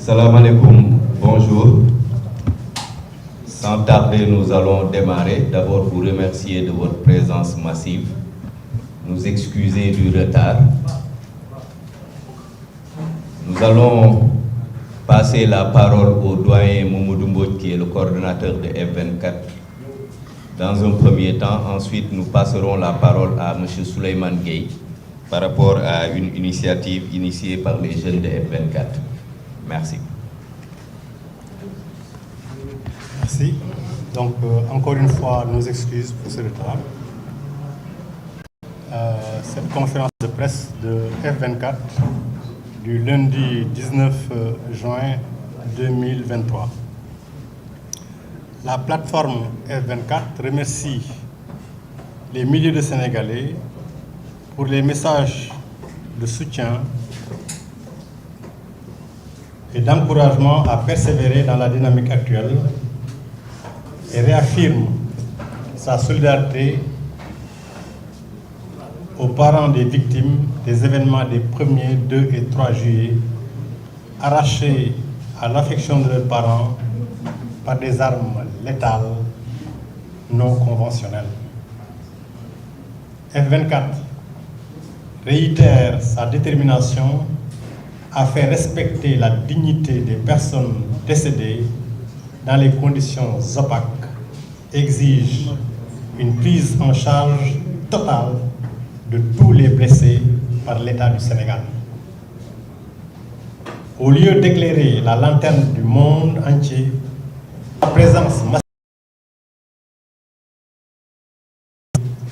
Salam alaikum, bonjour. Sans tarder, nous allons démarrer. D'abord, vous remercier de votre présence massive, nous excuser du retard. Nous allons passer la parole au doyen Mamadou Mbodj, qui est le coordonnateur de F24, dans un premier temps. Ensuite, nous passerons la parole à M. Souleymane Gueye par rapport à une initiative initiée par les jeunes de F24. Merci. Merci. Donc, encore une fois, nos excuses pour ce retard. Cette conférence de presse de F24 du lundi 19 juin 2023. La plateforme F24 remercie les milliers de Sénégalais pour les messages de soutien et d'encouragement à persévérer dans la dynamique actuelle et réaffirme sa solidarité aux parents des victimes des événements des 1er, 2 et 3 juillet, arrachés à l'affection de leurs parents par des armes létales non conventionnelles. F24 réitère sa détermination à faire respecter la dignité des personnes décédées dans les conditions opaques, exige une prise en charge totale de tous les blessés par l'État du Sénégal. Au lieu d'éclairer la lanterne du monde entier, la présence massive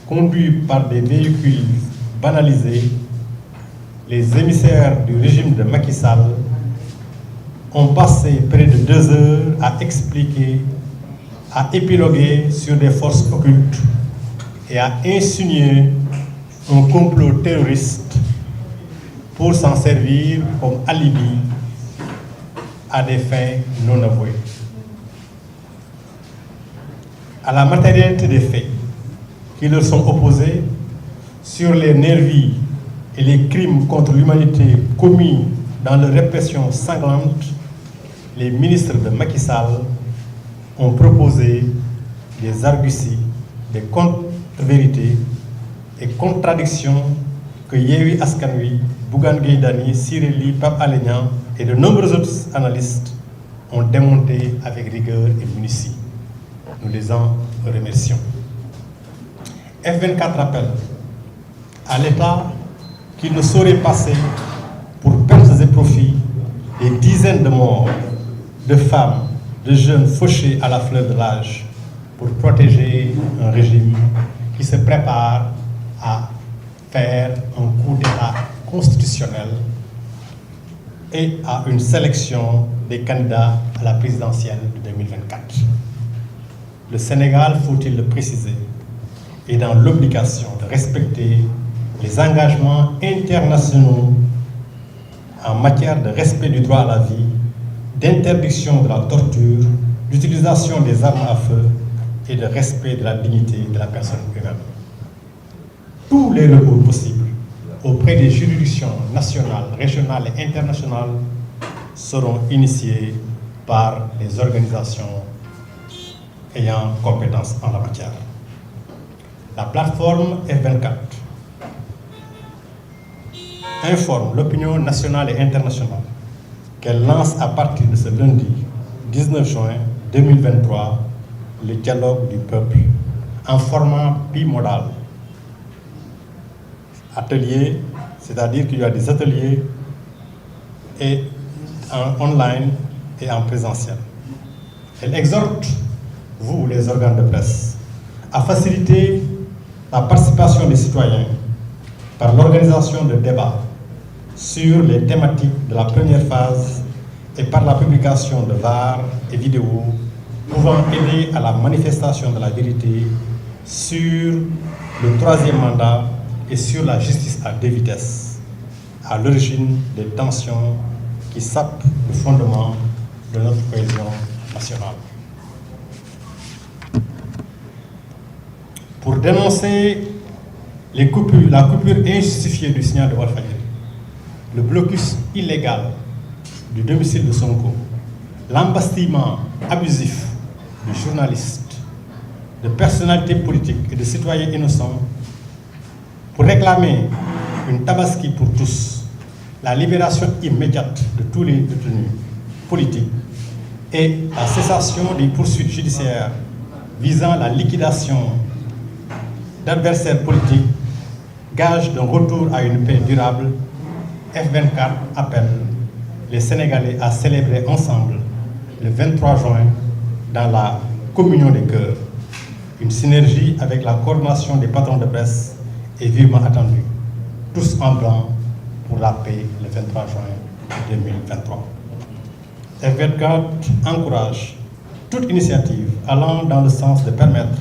conduite par des véhicules banalisés, les émissaires du régime de Macky Sall ont passé près de 2 heures à expliquer, à épiloguer sur des forces occultes et à insinuer un complot terroriste pour s'en servir comme alibi à des fins non avouées. À la matérialité des faits qui leur sont opposés sur les nervis et les crimes contre l'humanité commis dans leur répression sanglante, les ministres de Macky Sall ont proposé des arguties, des contre-vérités et contradictions que Yewwi Askan Wi, Bougane Gueye Dany, Ciré Ly, Pape Alé Niang et de nombreux autres analystes ont démonté avec rigueur et minutie. Nous les en remercions. F24 rappelle à l'État qu'il ne saurait passer pour pertes et profits des dizaines de morts de femmes, de jeunes fauchés à la fleur de l'âge pour protéger un régime qui se prépare à faire un coup d'État constitutionnel et à une sélection des candidats à la présidentielle de 2024. Le Sénégal, faut-il le préciser, est dans l'obligation de respecter les engagements internationaux en matière de respect du droit à la vie, d'interdiction de la torture, d'utilisation des armes à feu et de respect de la dignité de la personne humaine. Tous les recours possibles auprès des juridictions nationales, régionales et internationales seront initiés par les organisations ayant compétence en la matière. La plateforme F24 informe l'opinion nationale et internationale qu'elle lance à partir de ce lundi 19 juin 2023 le dialogue du peuple en format bimodal. Ateliers, c'est-à-dire qu'il y a des ateliers et en online et en présentiel. Elle exhorte, vous les organes de presse, à faciliter la participation des citoyens par l'organisation de débats sur les thématiques de la première phase et par la publication de VAR et vidéos pouvant aider à la manifestation de la vérité sur le 3e mandat et sur la justice à 2 vitesses, à l'origine des tensions qui sapent le fondement de notre cohésion nationale. Pour dénoncer la coupure injustifiée du signal de Walfadjri, le blocus illégal du domicile de Sonko, l'embastillement abusif de journalistes, de personnalités politiques et de citoyens innocents pour réclamer une tabaski pour tous, la libération immédiate de tous les détenus politiques et la cessation des poursuites judiciaires visant la liquidation d'adversaires politiques, gage d'un retour à une paix durable, F24 appelle les Sénégalais à célébrer ensemble le 23 juin dans la communion des cœurs. Une synergie avec la coordination des patrons de presse est vivement attendue. Tous en blanc pour la paix le 23 juin 2023. F24 encourage toute initiative allant dans le sens de permettre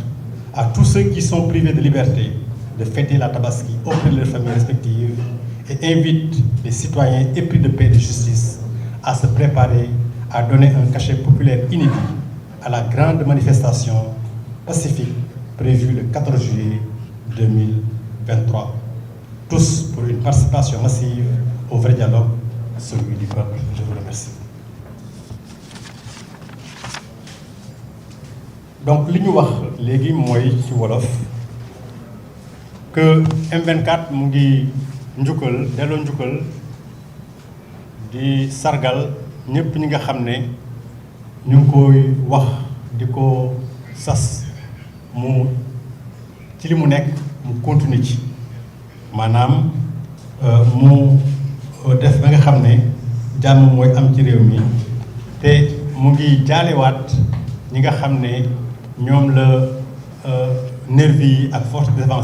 à tous ceux qui sont privés de liberté de fêter la Tabaski auprès de leurs familles respectives et invite les citoyens épris de paix et de justice à se préparer à donner un cachet populaire inédit à la grande manifestation pacifique prévue le 14 juillet 2023. Tous pour une participation massive au vrai dialogue, celui du peuple. Je vous remercie. Donc li ñu wax léegi mooy ci wolof que M24 mu ngi njukkal delloo njukkal di sargal ñëpp ñi nga xam ne ñu ngi koy wax di ko sas mu ci li mu nekk mu continuer ci maanaam mu def ba nga xam ne jàmm mooy am ci réew mi te mu ngi jaalewaat ñi nga xam ne ñoom la nervi yi ak force de défense